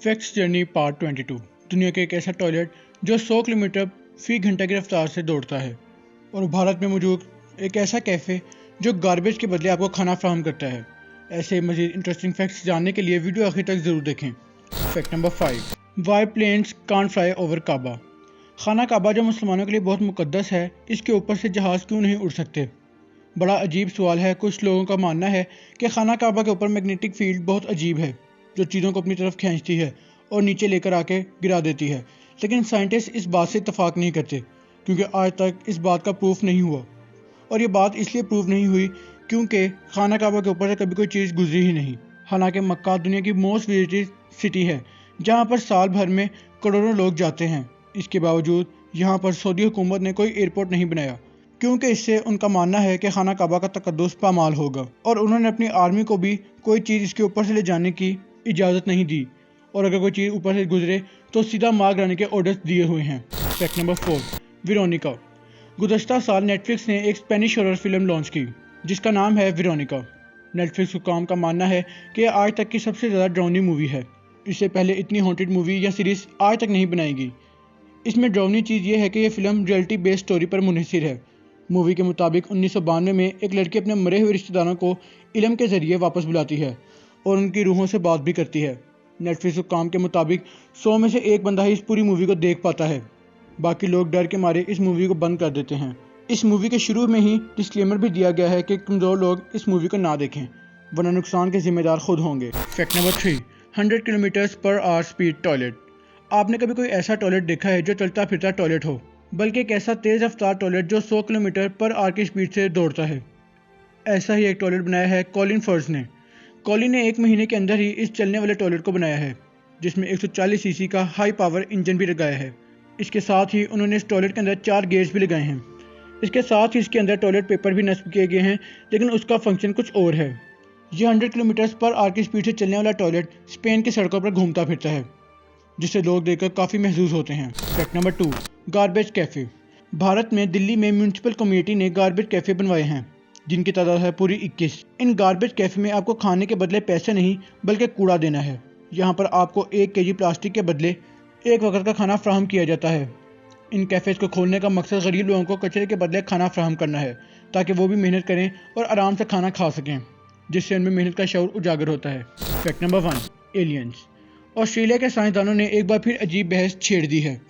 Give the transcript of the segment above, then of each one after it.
Facts journey part 22। दुनिया का एक ऐसा टॉयलेट जो 100 किलोमीटर फी घंटा की रफ्तार से दौड़ता है, और भारत में मौजूद एक ऐसा कैफ़े जो गार्बेज के बदले आपको खाना फराहम करता है। ऐसे मज़ीद इंटरेस्टिंग फैक्ट्स जानने के लिए वीडियो आखिर तक ज़रूर देखें। Fact number 5, why planes can't fly over Kaaba. Khana Kaaba जो मुसलमानों के लिए बहुत मुकद्दस है, इसके ऊपर से जहाज़ क्यों नहीं उड़ सकते? बड़ा अजीब सवाल है। कुछ लोगों का मानना है कि खाना काबा के ऊपर मैग्नेटिक फील्ड बहुत अजीब है जो चीज़ों को अपनी तरफ खींचती है और नीचे लेकर आके गिरा देती है, लेकिन साइंटिस्ट इस बात से इत्तफाक नहीं करते क्योंकि आज तक इस बात का प्रूफ नहीं हुआ। और ये बात इसलिए प्रूफ नहीं हुई क्योंकि खाना काबा के ऊपर से कभी कोई चीज़ गुजरी ही नहीं। हालांकि मक्का दुनिया की मोस्ट विजिटेड सिटी है जहाँ पर साल भर में करोड़ों लोग जाते हैं। इसके बावजूद यहाँ पर सऊदी हुकूमत ने कोई एयरपोर्ट नहीं बनाया क्योंकि इससे उनका मानना है कि खाना काबा का तकद्दुस पामाल होगा, और उन्होंने अपनी आर्मी को भी कोई चीज़ इसके ऊपर से ले जाने की इजाज़त नहीं दी, और अगर कोई चीज़ ऊपर से गुजरे तो सीधा मार गिराने के ऑर्डर्स दिए हुए हैं। Fact number 4, Veronica. गुज़श्ता साल नेटफ्लिक्स ने एक स्पेनिश हॉरर फिल्म लॉन्च की जिसका नाम है वेरोनिका। नेटफ्लिक्स हुक्काम का मानना है कि आज तक की सबसे ज़्यादा डरावनी मूवी है। इससे पहले इतनी हॉन्टेड मूवी या सीरीज़ आज तक नहीं बनाई गई। इसमें डरावनी चीज़ ये है कि यह फिल्म रियलिटी बेस्ड स्टोरी पर मुनहसिर है। मूवी के मुताबिक 1992 में एक लड़की अपने मरे हुए रिश्तेदारों को इल्म के ज़रिए वापस बुलाती है और उनकी रूहों से बात भी करती है। नेटफ्लिक्स हुक्काम के मुताबिक 100 में से एक बंदा ही इस पूरी मूवी को देख पाता है, बाकी लोग डर के मारे इस मूवी को बंद कर देते हैं। इस मूवी के शुरू में ही डिस्क्लेमर भी दिया गया है कि कमज़ोर लोग इस मूवी को ना देखें वरना नुकसान के जिम्मेदार खुद होंगे। Fact number 3, 100 kilometre per hour speed toilet. आपने कभी कोई ऐसा टॉयलेट देखा है जो चलता फिरता टॉयलेट हो, बल्कि एक ऐसा तेज़ रफ्तार टॉयलेट जो 100 किलोमीटर पर आवर की स्पीड से दौड़ता है? ऐसा ही एक टॉयलेट बनाया है कॉलिन फर्ज ने। कॉलिन ने 1 महीने के अंदर ही इस चलने वाले टॉयलेट को बनाया है जिसमें 140 सीसी का हाई पावर इंजन भी लगाया है। इसके साथ ही उन्होंने इस टॉयलेट के अंदर 4 गेट्स भी लगाए हैं। इसके साथ ही इसके अंदर टॉयलेट पेपर भी नस्ब किए गए हैं, लेकिन उसका फंक्शन कुछ और है। यह 100 किलोमीटर पर आवर की स्पीड से चलने वाला टॉयलेट स्पेन की सड़कों पर घूमता फिरता है जिसे लोग देखकर काफ़ी महसूस होते हैं। Fact number 2, garbage cafe. Bharat में दिल्ली में म्यूनसिपल कम्युनिटी ने गार्बेज कैफ़े बनवाए हैं जिनकी तादाद है पूरी 21। इन गार्बेज कैफ़े में आपको खाने के बदले पैसे नहीं बल्कि कूड़ा देना है। यहाँ पर आपको 1 केजी प्लास्टिक के बदले एक वक्त का खाना फ्राहम किया जाता है। इन कैफ़ेज़ को खोलने का मकसद गरीब लोगों को कचरे के बदले खाना फ्राहम करना है ताकि वो भी मेहनत करें और आराम से खाना खा सकें, जिससे उनमें मेहनत का शऊर उजागर होता है। Fact number 1, aliens. ऑस्ट्रेलिया के साइंसदानों ने एक बार फिर अजीब बहस छेड़ दी है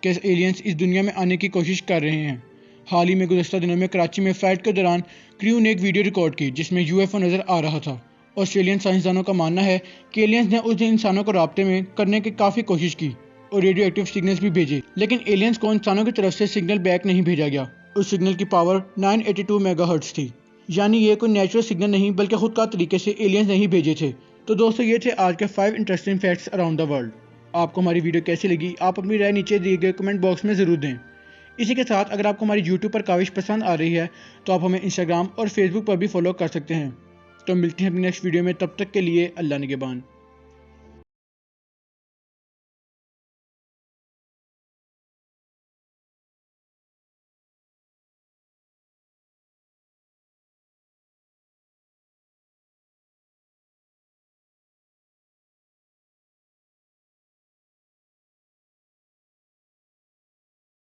कि एलियंस इस दुनिया में आने की कोशिश कर रहे हैं। हाल ही में गुज़श्ता दिनों में कराची में फ़्लाइट के दौरान क्रू ने एक वीडियो रिकॉर्ड की जिसमें यूएफओ नज़र आ रहा था। ऑस्ट्रेलियन साइंसदानों का मानना है कि एलियंस ने उस दिन इंसानों को राब्ते में करने की काफ़ी कोशिश की और रेडियो एक्टिव सिग्नल्स भी भेजे, लेकिन एलियंस को इंसानों की तरफ से सिग्नल बैक नहीं भेजा गया। उस सिग्नल की पावर 982 मेगाहर्ट्ज़ थी, यानी ये कोई नेचुरल सिग्नल नहीं बल्कि खुद का तरीके से एलियंस नहीं भेजे थे। तो दोस्तों, ये थे आज के 5 interesting facts around the world. आपको हमारी वीडियो कैसी लगी, आप अपनी राय नीचे दिए गए कमेंट बॉक्स में ज़रूर दें। इसी के साथ अगर आपको हमारी यूट्यूब पर काविश पसंद आ रही है तो आप हमें इंस्टाग्राम और फेसबुक पर भी फॉलो कर सकते हैं। तो मिलते हैं अपनी नेक्स्ट वीडियो में, तब तक के लिए अल्लाह निगहबान।